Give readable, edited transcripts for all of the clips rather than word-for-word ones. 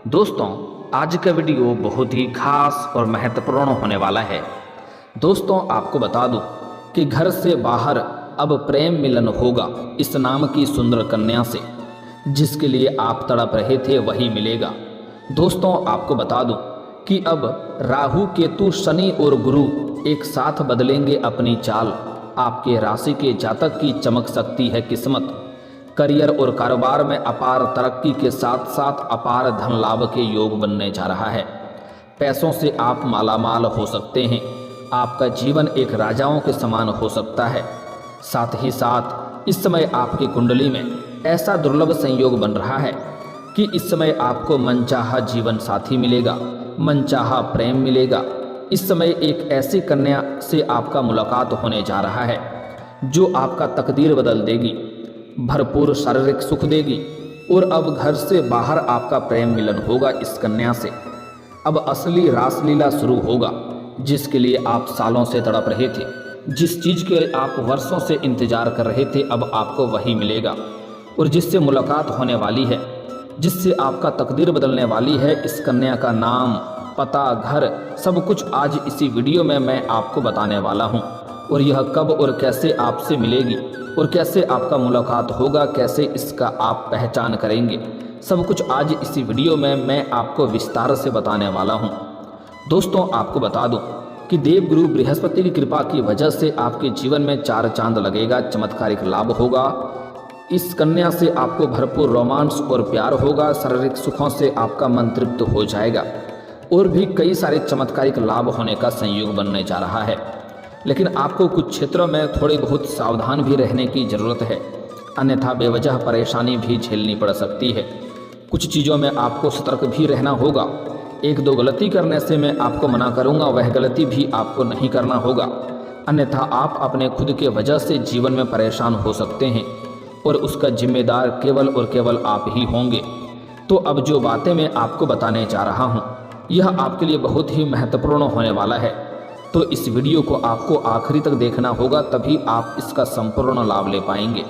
दोस्तों, आज का वीडियो बहुत ही खास और महत्वपूर्ण होने वाला है। दोस्तों, आपको बता दूं कि घर से बाहर अब प्रेम मिलन होगा इस नाम की सुंदर कन्या से। जिसके लिए आप तड़प रहे थे वही मिलेगा। दोस्तों, आपको बता दूं कि अब राहु केतु शनि और गुरु एक साथ बदलेंगे अपनी चाल। आपके राशि के जातक की चमक सकती है किस्मत। करियर और कारोबार में अपार तरक्की के साथ साथ अपार धन लाभ के योग बनने जा रहा है। पैसों से आप मालामाल हो सकते हैं। आपका जीवन एक राजाओं के समान हो सकता है। साथ ही साथ इस समय आपकी कुंडली में ऐसा दुर्लभ संयोग बन रहा है कि इस समय आपको मनचाहा जीवन साथी मिलेगा, मनचाहा प्रेम मिलेगा। इस समय एक ऐसी कन्या से आपका मुलाकात होने जा रहा है जो आपका तकदीर बदल देगी, भरपूर शारीरिक सुख देगी। और अब घर से बाहर आपका प्रेम मिलन होगा इस कन्या से। अब असली रासलीला शुरू होगा। जिसके लिए आप सालों से तड़प रहे थे, जिस चीज़ के लिए आप वर्षों से इंतजार कर रहे थे, अब आपको वही मिलेगा। और जिससे मुलाकात होने वाली है, जिससे आपका तकदीर बदलने वाली है, इस कन्या का नाम, पता, घर, सब कुछ आज इसी वीडियो में मैं आपको बताने वाला हूँ। और यह कब और कैसे आपसे मिलेगी और कैसे आपका मुलाकात होगा, कैसे इसका आप पहचान करेंगे, सब कुछ आज इसी वीडियो में मैं आपको विस्तार से बताने वाला हूं। दोस्तों, आपको बता दूं कि देवगुरु बृहस्पति की कृपा की वजह से आपके जीवन में चार चांद लगेगा, चमत्कारिक लाभ होगा। इस कन्या से आपको भरपूर रोमांस और प्यार होगा। शारीरिक सुखों से आपका मन तृप्त हो जाएगा और भी कई सारे चमत्कारिक लाभ होने का संयोग बनने जा रहा है। लेकिन आपको कुछ क्षेत्रों में थोड़ी बहुत सावधान भी रहने की ज़रूरत है, अन्यथा बेवजह परेशानी भी झेलनी पड़ सकती है। कुछ चीज़ों में आपको सतर्क भी रहना होगा। एक दो गलती करने से मैं आपको मना करूंगा, वह गलती भी आपको नहीं करना होगा, अन्यथा आप अपने खुद के वजह से जीवन में परेशान हो सकते हैं और उसका जिम्मेदार केवल और केवल आप ही होंगे। तो अब जो बातें मैं आपको बताने जा रहा हूँ, यह आपके लिए बहुत ही महत्वपूर्ण होने वाला है। तो इस वीडियो को आपको आखिरी तक देखना होगा, तभी आप इसका संपूर्ण लाभ ले पाएंगे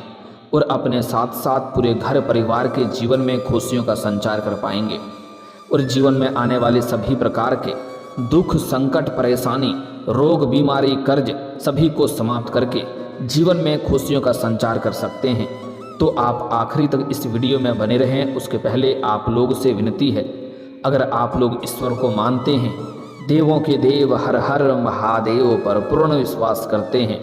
और अपने साथ साथ पूरे घर परिवार के जीवन में खुशियों का संचार कर पाएंगे और जीवन में आने वाले सभी प्रकार के दुख, संकट, परेशानी, रोग, बीमारी, कर्ज सभी को समाप्त करके जीवन में खुशियों का संचार कर सकते हैं। तो आप आखिरी तक इस वीडियो में बने रहें। उसके पहले आप लोग से विनती है, अगर आप लोग ईश्वर को मानते हैं, देवों के देव हर हर महादेव पर पूर्ण विश्वास करते हैं,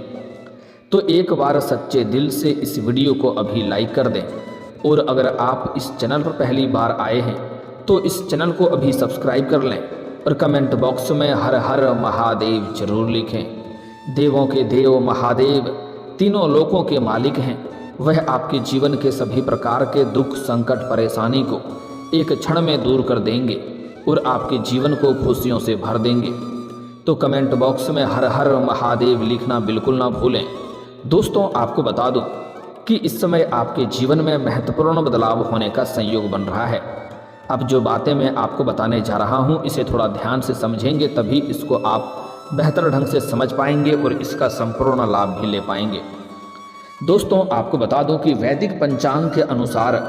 तो एक बार सच्चे दिल से इस वीडियो को अभी लाइक कर दें। और अगर आप इस चैनल पर पहली बार आए हैं तो इस चैनल को अभी सब्सक्राइब कर लें और कमेंट बॉक्स में हर हर महादेव जरूर लिखें। देवों के देव महादेव तीनों लोकों के मालिक हैं। वह आपके जीवन के सभी प्रकार के दुख, संकट, परेशानी को एक क्षण में दूर कर देंगे और आपके जीवन को खुशियों से भर देंगे। तो कमेंट बॉक्स में हर हर महादेव लिखना बिल्कुल ना भूलें। दोस्तों, आपको बता दूं कि इस समय आपके जीवन में महत्वपूर्ण बदलाव होने का संयोग बन रहा है। अब जो बातें मैं आपको बताने जा रहा हूं, इसे थोड़ा ध्यान से समझेंगे, तभी इसको आप बेहतर ढंग से समझ पाएंगे और इसका संपूर्ण लाभ भी ले पाएंगे। दोस्तों, आपको बता दूं कि वैदिक पंचांग के अनुसार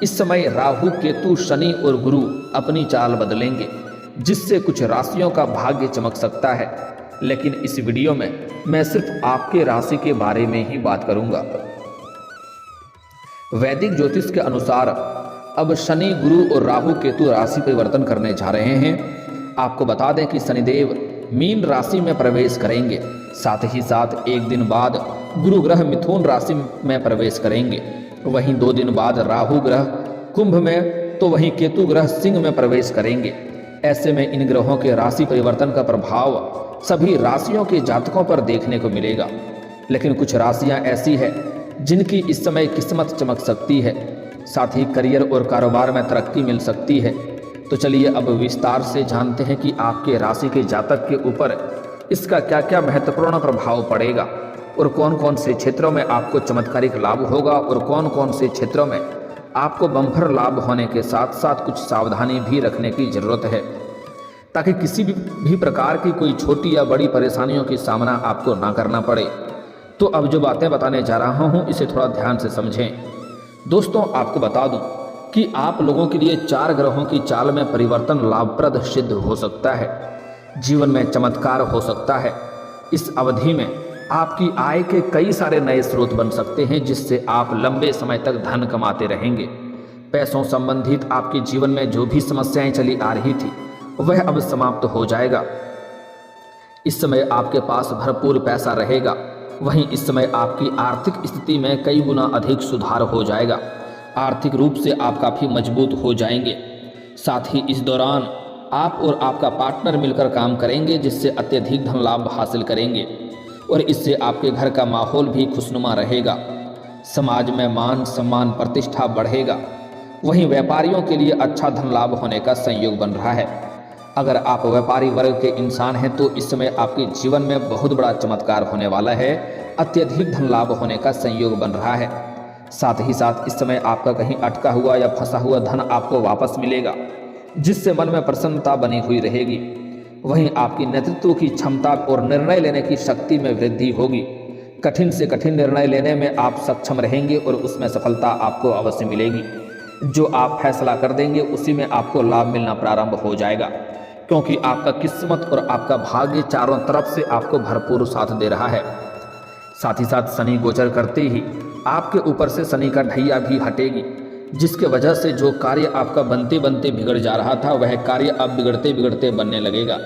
इस समय राहु, केतु, शनि और गुरु अपनी चाल बदलेंगे, जिससे कुछ राशियों का भाग्य चमक सकता है। लेकिन इस वीडियो में मैं सिर्फ आपके राशि के बारे में ही बात करूंगा। वैदिक ज्योतिष के अनुसार अब शनि, गुरु और राहु, केतु राशि परिवर्तन करने जा रहे हैं। आपको बता दें कि शनिदेव मीन राशि में प्रवेश करेंगे, साथ ही साथ एक दिन बाद गुरु ग्रह मिथुन राशि में प्रवेश करेंगे। वहीं 2 दिन बाद राहु ग्रह कुंभ में, तो वहीं केतु ग्रह सिंह में प्रवेश करेंगे। ऐसे में इन ग्रहों के राशि परिवर्तन का प्रभाव सभी राशियों के जातकों पर देखने को मिलेगा। लेकिन कुछ राशियां ऐसी है जिनकी इस समय किस्मत चमक सकती है, साथ ही करियर और कारोबार में तरक्की मिल सकती है। तो चलिए अब विस्तार से जानते हैं कि आपके राशि के जातक के ऊपर इसका क्या क्या महत्वपूर्ण प्रभाव पड़ेगा और कौन कौन से क्षेत्रों में आपको चमत्कारिक लाभ होगा और कौन कौन से क्षेत्रों में आपको बम्पर लाभ होने के साथ साथ कुछ सावधानी भी रखने की ज़रूरत है, ताकि किसी भी प्रकार की कोई छोटी या बड़ी परेशानियों की सामना आपको ना करना पड़े। तो अब जो बातें बताने जा रहा हूँ, इसे थोड़ा ध्यान से समझें। दोस्तों, आपको बता दूं कि आप लोगों के लिए 4 ग्रहों की चाल में परिवर्तन लाभप्रद सिद्ध हो सकता है। जीवन में चमत्कार हो सकता है। इस अवधि में आपकी आय के कई सारे नए स्रोत बन सकते हैं, जिससे आप लंबे समय तक धन कमाते रहेंगे। पैसों संबंधित आपके जीवन में जो भी समस्याएं चली आ रही थी वह अब समाप्त हो जाएगा। इस समय आपके पास भरपूर पैसा रहेगा। वहीं इस समय आपकी आर्थिक स्थिति में कई गुना अधिक सुधार हो जाएगा। आर्थिक रूप से आप काफ़ी मजबूत हो जाएंगे। साथ ही इस दौरान आप और आपका पार्टनर मिलकर काम करेंगे, जिससे अत्यधिक धन लाभ हासिल करेंगे और इससे आपके घर का माहौल भी खुशनुमा रहेगा। समाज में मान सम्मान प्रतिष्ठा बढ़ेगा। वहीं व्यापारियों के लिए अच्छा धन लाभ होने का संयोग बन रहा है। अगर आप व्यापारी वर्ग के इंसान हैं तो इस समय आपके जीवन में बहुत बड़ा चमत्कार होने वाला है। अत्यधिक धन लाभ होने का संयोग बन रहा है। साथ ही साथ इस समय आपका कहीं अटका हुआ या फंसा हुआ धन आपको वापस मिलेगा, जिससे मन में प्रसन्नता बनी हुई रहेगी। वहीं आपकी नेतृत्व की क्षमता और निर्णय लेने की शक्ति में वृद्धि होगी। कठिन से कठिन निर्णय लेने में आप सक्षम रहेंगे और उसमें सफलता आपको अवश्य मिलेगी। जो आप फैसला कर देंगे उसी में आपको लाभ मिलना प्रारंभ हो जाएगा, क्योंकि आपका किस्मत और आपका भाग्य चारों तरफ से आपको भरपूर साथ दे रहा है। साथ ही साथ शनि गोचर करते ही आपके ऊपर से शनि का ढैया भी हटेगी, जिसके वजह से जो कार्य आपका बनते बनते बिगड़ जा रहा था वह कार्य अब बिगड़ते बिगड़ते बनने लगेगा।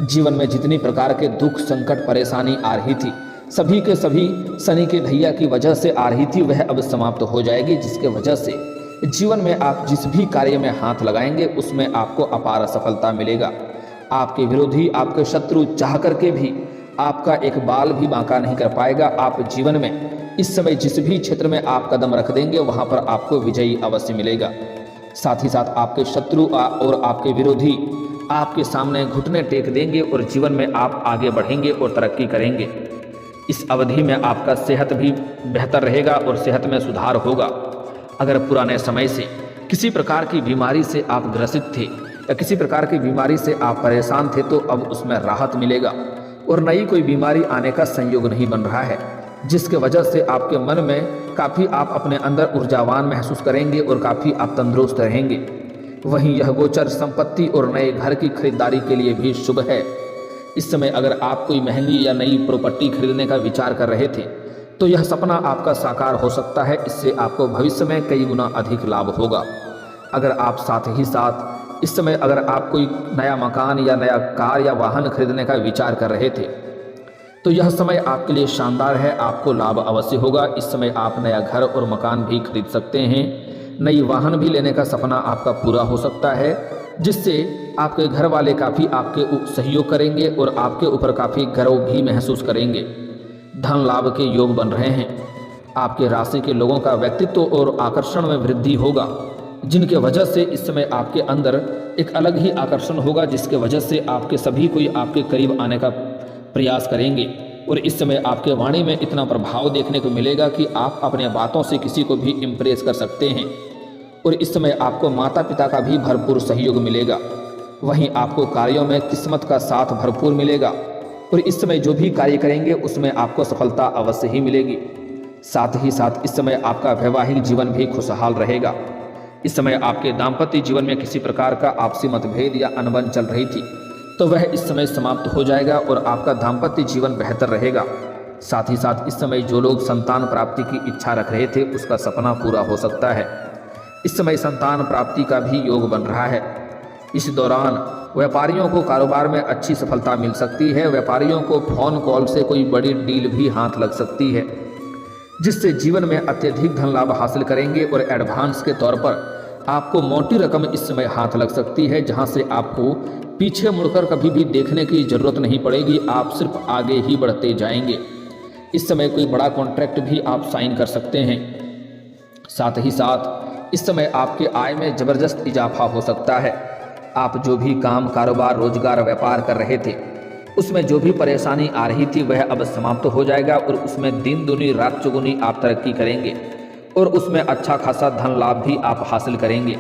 जीवन में जितनी प्रकार के दुख संकट परेशानी आ रही थी सभी के सभी शनि के ढैया की वजह से आ रही थी वह अब समाप्त हो जाएगी, जिसके वजह से जीवन में आप जिस भी कार्य में हाथ लगाएंगे उसमें आपको अपार सफलता मिलेगा। आपके विरोधी आपके शत्रु चाह करके भी आपका एक बाल भी बांका नहीं कर पाएगा। आप जीवन में इस समय जिस भी क्षेत्र में आप कदम रख देंगे वहां पर आपको विजयी अवश्य मिलेगा। साथ ही साथ आपके शत्रु और आपके विरोधी आपके सामने घुटने टेक देंगे और जीवन में आप आगे बढ़ेंगे और तरक्की करेंगे। इस अवधि में आपका सेहत भी बेहतर रहेगा और सेहत में सुधार होगा। अगर पुराने समय से किसी प्रकार की बीमारी से आप ग्रसित थे या किसी प्रकार की बीमारी से आप परेशान थे तो अब उसमें राहत मिलेगा और नई कोई बीमारी आने का संयोग नहीं बन रहा है, जिसके वजह से आपके मन में काफ़ी आप अपने अंदर ऊर्जावान महसूस करेंगे और काफ़ी आप तंदुरुस्त रहेंगे। वहीं यह गोचर संपत्ति और नए घर की खरीदारी के लिए भी शुभ है। इस समय अगर आप कोई महंगी या नई प्रॉपर्टी खरीदने का विचार कर रहे थे तो यह सपना आपका साकार हो सकता है। इससे आपको भविष्य में कई गुना अधिक लाभ होगा। अगर आप साथ ही साथ इस समय अगर आप कोई नया मकान या नया कार या वाहन खरीदने का विचार कर रहे थे तो यह समय आपके लिए शानदार है, आपको लाभ अवश्य होगा। इस समय आप नया घर और मकान भी खरीद सकते हैं। नई वाहन भी लेने का सपना आपका पूरा हो सकता है, जिससे आपके घर वाले काफ़ी आपके सहयोग करेंगे और आपके ऊपर काफ़ी गर्व भी महसूस करेंगे। धन लाभ के योग बन रहे हैं। आपके राशि के लोगों का व्यक्तित्व और आकर्षण में वृद्धि होगा, जिनके वजह से इस समय आपके अंदर एक अलग ही आकर्षण होगा, जिसके वजह से आपके सभी कोई आपके करीब आने का प्रयास करेंगे। और इस समय आपके वाणी में इतना प्रभाव देखने को मिलेगा कि आप अपने बातों से किसी को भी इम्प्रेस कर सकते हैं। और इस समय आपको माता पिता का भी भरपूर सहयोग मिलेगा। वहीं आपको कार्यों में किस्मत का साथ भरपूर मिलेगा और इस समय जो भी कार्य करेंगे उसमें आपको सफलता अवश्य ही मिलेगी। साथ ही साथ इस समय आपका वैवाहिक जीवन भी खुशहाल रहेगा। इस समय आपके दाम्पत्य जीवन में किसी प्रकार का आपसी मतभेद या अनबन चल रही थी तो वह इस समय समाप्त हो जाएगा और आपका दाम्पत्य जीवन बेहतर रहेगा। साथ ही साथ इस समय जो लोग संतान प्राप्ति की इच्छा रख रहे थे उसका सपना पूरा हो सकता है। इस समय संतान प्राप्ति का भी योग बन रहा है। इस दौरान व्यापारियों को कारोबार में अच्छी सफलता मिल सकती है। व्यापारियों को फोन कॉल से कोई बड़ी डील भी हाथ लग सकती है, जिससे जीवन में अत्यधिक धन लाभ हासिल करेंगे और एडवांस के तौर पर आपको मोटी रकम इस समय हाथ लग सकती है, जहां से आपको पीछे मुड़कर कभी भी देखने की जरूरत नहीं पड़ेगी। आप सिर्फ आगे ही बढ़ते जाएंगे। इस समय कोई बड़ा कॉन्ट्रैक्ट भी आप साइन कर सकते हैं। साथ ही साथ इस समय आपके आय में जबरदस्त इजाफा हो सकता है। आप जो भी काम कारोबार रोजगार व्यापार कर रहे थे उसमें जो भी परेशानी आ रही थी वह अब समाप्त हो जाएगा और उसमें दिन दुनी रात चौगुनी आप तरक्की करेंगे और उसमें अच्छा खासा धन लाभ भी आप हासिल करेंगे।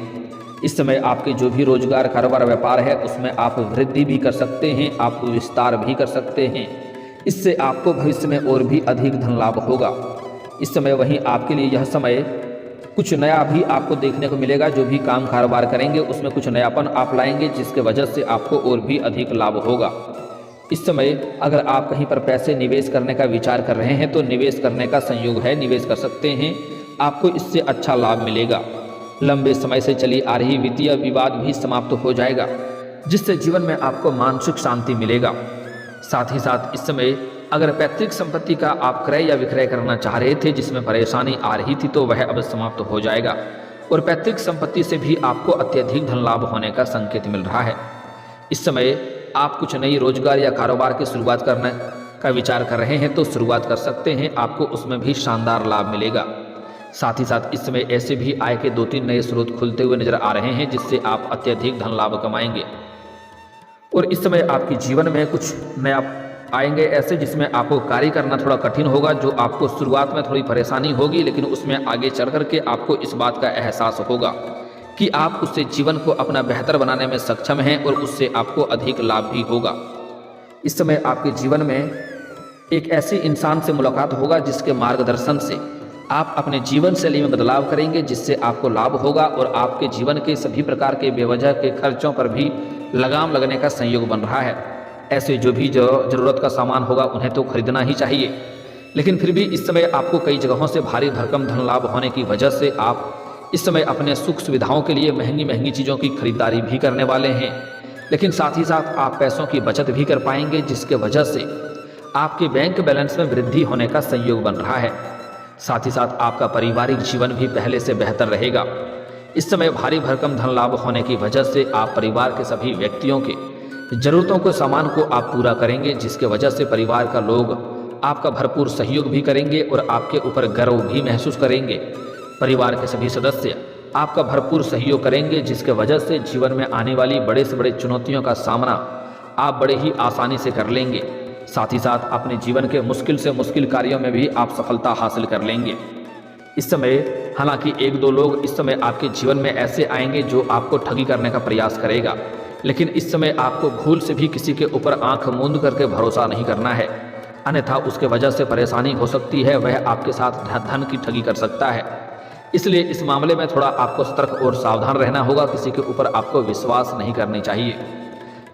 इस समय आपके जो भी रोजगार कारोबार व्यापार है उसमें आप वृद्धि भी कर सकते हैं, आप विस्तार भी कर सकते हैं। इससे आपको भविष्य में और भी अधिक धन लाभ होगा। इस समय वहीं आपके लिए यह समय कुछ नया भी आपको देखने को मिलेगा। जो भी काम कारोबार करेंगे उसमें कुछ नयापन आप लाएंगे, जिसके वजह से आपको और भी अधिक लाभ होगा। इस समय अगर आप कहीं पर पैसे निवेश करने का विचार कर रहे हैं तो निवेश करने का संयोग है, निवेश कर सकते हैं, आपको इससे अच्छा लाभ मिलेगा। लंबे समय से चली आ रही वित्तीय विवाद भी समाप्त हो जाएगा, जिससे जीवन में आपको मानसिक शांति मिलेगा। साथ ही साथ इस समय अगर पैतृक संपत्ति का आप क्रय या विक्रय करना चाह रहे थे, जिसमें परेशानी आ रही थी, तो वह अब समाप्त हो जाएगा और पैतृक संपत्ति से भी आपको अत्यधिक धन लाभ होने का संकेत मिल रहा है। इस समय आप कुछ नई रोजगार या कारोबार की शुरुआत करने का विचार कर रहे हैं तो शुरुआत कर सकते हैं, आपको उसमें भी शानदार लाभ मिलेगा। साथ ही साथ इस समय ऐसे भी आय के 2-3 नए स्रोत खुलते हुए नजर आ रहे हैं, जिससे आप अत्यधिक धन लाभ कमाएंगे। और इस समय आपके जीवन में कुछ नया आएंगे ऐसे जिसमें आपको कार्य करना थोड़ा कठिन होगा, जो आपको शुरुआत में थोड़ी परेशानी होगी, लेकिन उसमें आगे चल करके आपको इस बात का एहसास होगा कि आप उससे जीवन को अपना बेहतर बनाने में सक्षम हैं और उससे आपको अधिक लाभ भी होगा। इस समय आपके जीवन में एक ऐसे इंसान से मुलाकात होगा जिसके मार्गदर्शन से आप अपने जीवन शैली में बदलाव करेंगे, जिससे आपको लाभ होगा और आपके जीवन के सभी प्रकार के बेवजह के खर्चों पर भी लगाम लगने का संयोग बन रहा है। ऐसे जो भी जरूरत का सामान होगा उन्हें तो खरीदना ही चाहिए, लेकिन फिर भी इस समय आपको कई जगहों से भारी भरकम धन लाभ होने की वजह से आप इस समय अपने सुख सुविधाओं के लिए महंगी महंगी चीज़ों की खरीदारी भी करने वाले हैं। लेकिन साथ ही साथ आप पैसों की बचत भी कर पाएंगे, जिसके वजह से आपके बैंक बैलेंस में वृद्धि होने का संयोग बन रहा है। साथ ही साथ आपका पारिवारिक जीवन भी पहले से बेहतर रहेगा। इस समय भारी भरकम धन लाभ होने की वजह से आप परिवार के सभी व्यक्तियों के जरूरतों के सामान को आप पूरा करेंगे, जिसके वजह से परिवार का लोग आपका भरपूर सहयोग भी करेंगे और आपके ऊपर गर्व भी महसूस करेंगे। परिवार के सभी सदस्य आपका भरपूर सहयोग करेंगे, जिसके वजह से जीवन में आने वाली बड़े से बड़े चुनौतियों का सामना आप बड़े ही आसानी से कर लेंगे। साथ ही साथ अपने जीवन के मुश्किल से मुश्किल कार्यों में भी आप सफलता हासिल कर लेंगे। इस समय हालांकि 1-2 लोग इस समय आपके जीवन में ऐसे आएंगे जो आपको ठगी करने का प्रयास करेगा, लेकिन इस समय आपको भूल से भी किसी के ऊपर आंख मूंद करके भरोसा नहीं करना है, अन्यथा उसके वजह से परेशानी हो सकती है। वह आपके साथ धन की ठगी कर सकता है, इसलिए इस मामले में थोड़ा आपको सतर्क और सावधान रहना होगा। किसी के ऊपर आपको विश्वास नहीं करनी चाहिए।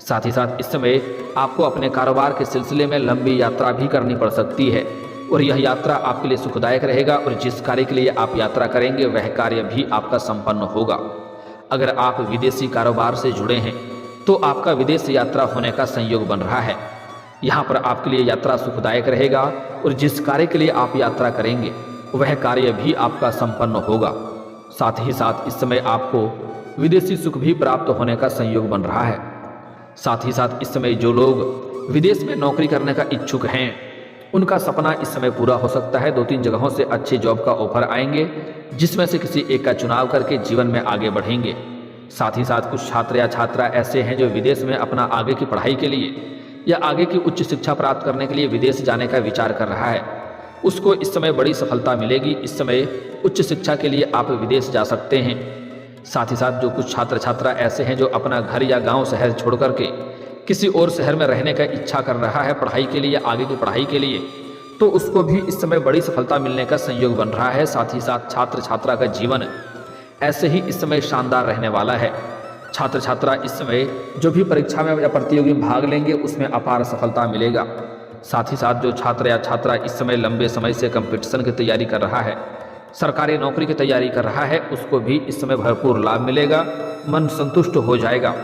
साथ ही साथ इस समय आपको अपने कारोबार के सिलसिले में लंबी यात्रा भी करनी पड़ सकती है और यह यात्रा आपके लिए सुखदायक रहेगा और जिस कार्य के लिए आप यात्रा करेंगे वह कार्य भी आपका संपन्न होगा। अगर आप विदेशी कारोबार से जुड़े हैं तो आपका विदेश यात्रा होने का संयोग बन रहा है। यहाँ पर आपके लिए यात्रा सुखदायक रहेगा और जिस कार्य के लिए आप यात्रा करेंगे वह कार्य भी आपका संपन्न होगा। साथ ही साथ इस समय आपको विदेशी सुख भी प्राप्त होने का संयोग बन रहा है। साथ ही साथ इस समय जो लोग विदेश में नौकरी करने का इच्छुक हैं उनका सपना इस समय पूरा हो सकता है। 2-3 जगहों से अच्छे जॉब का ऑफर आएंगे, जिसमें से किसी एक का चुनाव करके जीवन में आगे बढ़ेंगे। साथ ही साथ कुछ छात्र या छात्रा ऐसे हैं जो विदेश में अपना आगे की पढ़ाई के लिए या आगे की उच्च शिक्षा प्राप्त करने के लिए विदेश जाने का विचार कर रहा है, उसको इस समय बड़ी सफलता मिलेगी। इस समय उच्च शिक्षा के लिए आप विदेश जा सकते हैं। साथ ही साथ जो कुछ छात्र छात्रा ऐसे हैं जो अपना घर या गांव शहर छोड़ करके किसी और शहर में रहने का इच्छा कर रहा है पढ़ाई के लिए या आगे की पढ़ाई के लिए, तो उसको भी इस समय बड़ी सफलता मिलने का संयोग बन रहा है। साथ ही साथ छात्र छात्रा का जीवन ऐसे ही इस समय शानदार रहने वाला है। छात्र छात्रा इस समय जो भी परीक्षा में या प्रतियोगी में भाग लेंगे उसमें अपार सफलता मिलेगा। साथ ही साथ जो छात्र या छात्रा इस समय लंबे समय से कंपटीशन की तैयारी कर रहा है, सरकारी नौकरी की तैयारी कर रहा है, उसको भी इस समय भरपूर लाभ मिलेगा, मन संतुष्ट हो जाएगा।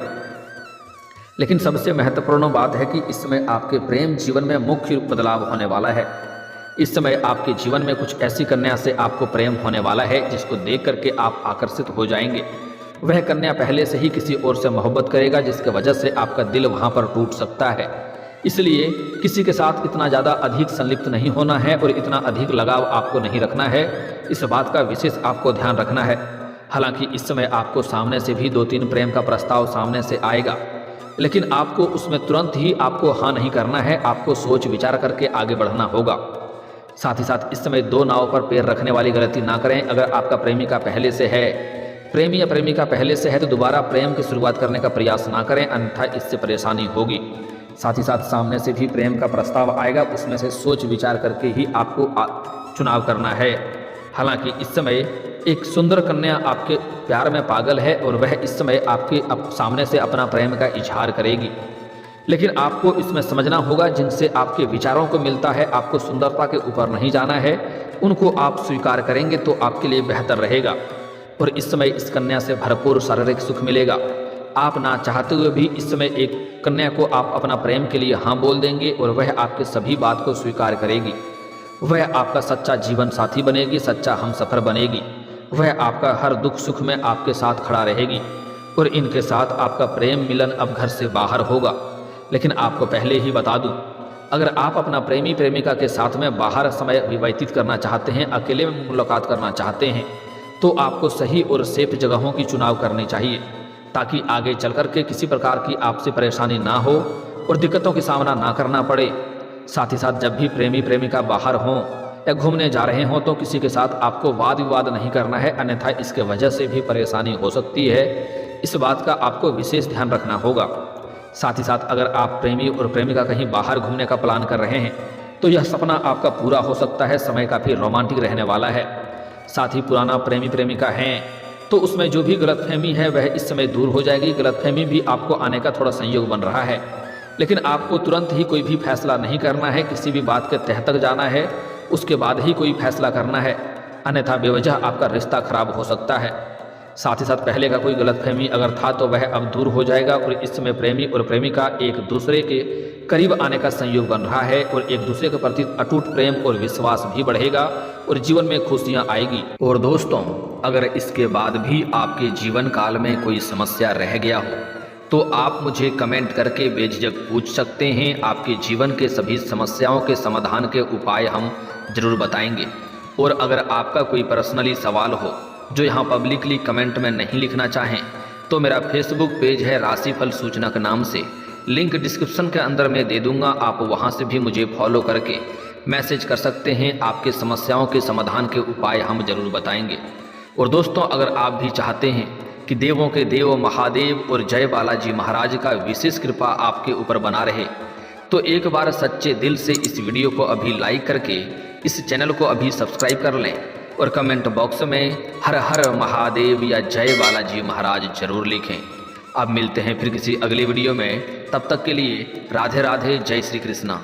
लेकिन सबसे महत्वपूर्ण बात है कि इस समय आपके प्रेम जीवन में मुख्य बदलाव होने वाला है। इस समय आपके जीवन में कुछ ऐसी कन्या से आपको प्रेम होने वाला है जिसको देख करके आप आकर्षित हो जाएंगे। वह कन्या पहले से ही किसी और से मोहब्बत करेगा, जिसके वजह से आपका दिल वहां पर टूट सकता है। इसलिए किसी के साथ इतना ज़्यादा अधिक संलिप्त नहीं होना है और इतना अधिक लगाव आपको नहीं रखना है। इस बात का विशेष आपको ध्यान रखना है। हालांकि इस समय आपको सामने से भी 2-3 प्रेम का प्रस्ताव सामने से आएगा, लेकिन आपको उसमें तुरंत ही आपको हाँ नहीं करना है, आपको सोच विचार करके आगे बढ़ना होगा। साथ ही साथ इस समय 2 नाव पर पैर रखने वाली गलती ना करें। अगर आपका प्रेमिका पहले से है, प्रेमी या प्रेमिका पहले से है, तो दोबारा प्रेम की शुरुआत करने का प्रयास ना करें, अन्यथा इससे परेशानी होगी। साथ ही साथ सामने से भी प्रेम का प्रस्ताव आएगा, उसमें से सोच विचार करके ही आपको चुनाव करना है। हालांकि इस समय एक सुंदर कन्या आपके प्यार में पागल है और वह इस समय आपके सामने से अपना प्रेम का इजहार करेगी, लेकिन आपको इसमें समझना होगा जिनसे आपके विचारों को मिलता है, आपको सुंदरता के ऊपर नहीं जाना है, उनको आप स्वीकार करेंगे तो आपके लिए बेहतर रहेगा। और इस समय इस कन्या से भरपूर शारीरिक सुख मिलेगा। आप ना चाहते हुए भी इस समय एक कन्या को आप अपना प्रेम के लिए हाँ बोल देंगे और वह आपके सभी बात को स्वीकार करेगी। वह आपका सच्चा जीवन साथी बनेगी, सच्चा हमसफर बनेगी। वह आपका हर दुख सुख में आपके साथ खड़ा रहेगी और इनके साथ आपका प्रेम मिलन अब घर से बाहर होगा। लेकिन आपको पहले ही बता दूं, अगर आप अपना प्रेमी प्रेमिका के साथ में बाहर समय व्यतीत करना चाहते हैं, अकेले में मुलाकात करना चाहते हैं, तो आपको सही और सेफ जगहों की चुनाव करनी चाहिए ताकि आगे चल कर के किसी प्रकार की आपसे परेशानी ना हो और दिक्कतों का सामना ना करना पड़े। साथ ही साथ जब भी प्रेमी प्रेमिका बाहर हों या घूमने जा रहे हों तो किसी के साथ आपको वाद विवाद नहीं करना है, अन्यथा इसके वजह से भी परेशानी हो सकती है। इस बात का आपको विशेष ध्यान रखना होगा। साथ ही साथ अगर आप प्रेमी और प्रेमिका कहीं बाहर घूमने का प्लान कर रहे हैं तो यह सपना आपका पूरा हो सकता है। समय काफ़ी रोमांटिक रहने वाला है। साथ ही पुराना प्रेमी प्रेमिका हैं तो उसमें जो भी गलतफहमी है वह इस समय दूर हो जाएगी। गलतफहमी भी आपको आने का थोड़ा संयोग बन रहा है, लेकिन आपको तुरंत ही कोई भी फैसला नहीं करना है। किसी भी बात के तह तक जाना है, उसके बाद ही कोई फैसला करना है, अन्यथा बेवजह आपका रिश्ता खराब हो सकता है। साथ ही साथ पहले का कोई गलतफहमी अगर था तो वह अब दूर हो जाएगा और इस समय प्रेमी और प्रेमिका एक दूसरे के करीब आने का संयोग बन रहा है और एक दूसरे के प्रति अटूट प्रेम और विश्वास भी बढ़ेगा और जीवन में खुशियां आएगी। और दोस्तों, अगर इसके बाद भी आपके जीवन काल में कोई समस्या रह गया हो तो आप मुझे कमेंट करके बेझिझक पूछ सकते हैं। आपके जीवन के सभी समस्याओं के समाधान के उपाय हम जरूर बताएंगे। और अगर आपका कोई पर्सनली सवाल हो जो यहाँ पब्लिकली कमेंट में नहीं लिखना चाहें तो मेरा फेसबुक पेज है राशिफल सूचना के नाम से, लिंक डिस्क्रिप्शन के अंदर मैं दे दूंगा। आप वहाँ से भी मुझे फॉलो करके मैसेज कर सकते हैं। आपके समस्याओं के समाधान के उपाय हम जरूर बताएंगे। और दोस्तों, अगर आप भी चाहते हैं कि देवों के देव महादेव और जय बालाजी महाराज का विशेष कृपा आपके ऊपर बना रहे तो एक बार सच्चे दिल से इस वीडियो को अभी लाइक करके इस चैनल को अभी सब्सक्राइब कर लें और कमेंट बॉक्स में हर हर महादेव या जय बालाजी महाराज जरूर लिखें। अब मिलते हैं फिर किसी अगली वीडियो में, तब तक के लिए राधे राधे, जय श्री कृष्णा।